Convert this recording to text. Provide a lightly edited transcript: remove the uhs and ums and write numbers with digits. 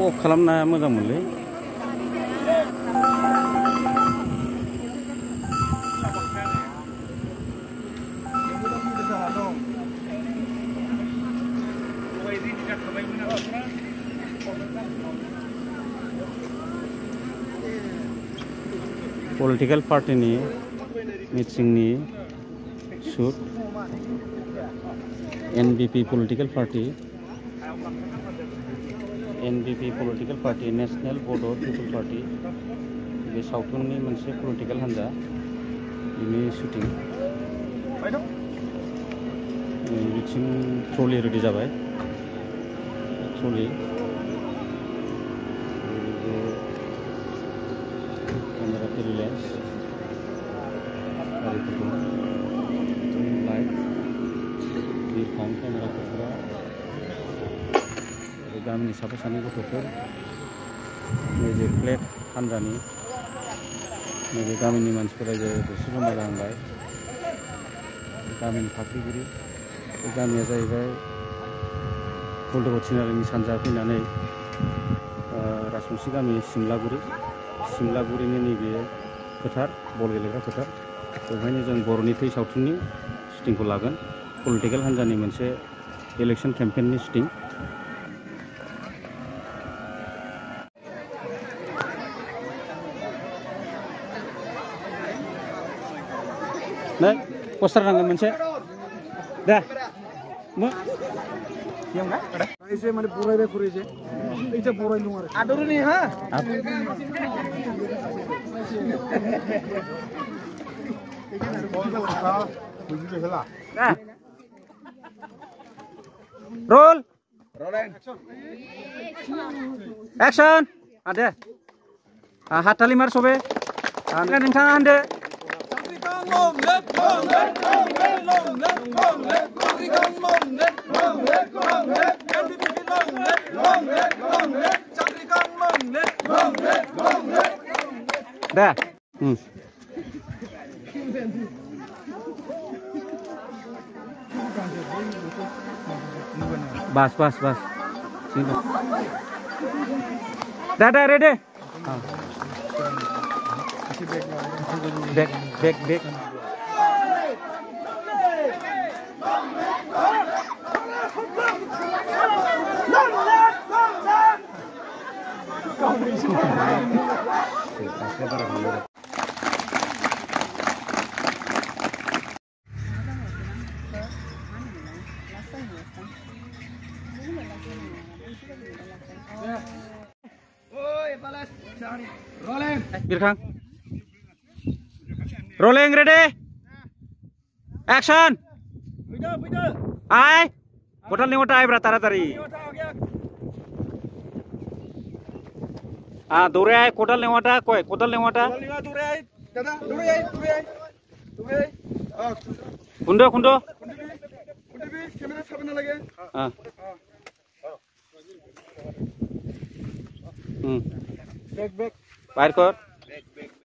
of खालामना मोजां मोनलै पलिटिकल पार्टीनि मिटिंनि shoot NBP political party national Bodo people party बे सावथुननि मोनसे पलिटिकल हान्जा बिनि शुटिं बिथिं ट्रलि रेडि जाबाय ट्रलि कैमरा लेंस लाइट बिरखां कैमरा फोरा गामिनि साफा सानै गथ'फोर नैबे फ्लेग हान्जानि नैबे गामिनि मानसिफोरा दसे जमा जाहांबाय गामिनि फाख्रिगिरि बे गामिया जाहैबाय गलदगाव थिनालिनि सानजा फैनानै राजबंसि गामि सिमलागुरिनि नैबे फोथार बल गेलेग्रा फोथार बेवहायनो जों बर'नि थै सावथुननि शुटिंखौ लागोन पलिटिकल हान्जानि मोनसे इलेक्शन केम्पेइननि शुटिं नै पोस्टार नांगोन मोनसे दे एसे माने बरायबाय खुरै जे এইটা বড়াই নো আরে আদরনি হ্যাঁ रोल एक्शन आदे हातालि मार सबे नोंथाङा होनदो dah bas sini dah ready back rolling ready action ai kotal lewat ai bra taratari dore ai kotal lewata dore ai dada dore ai kundo camera sabna lage back fire kor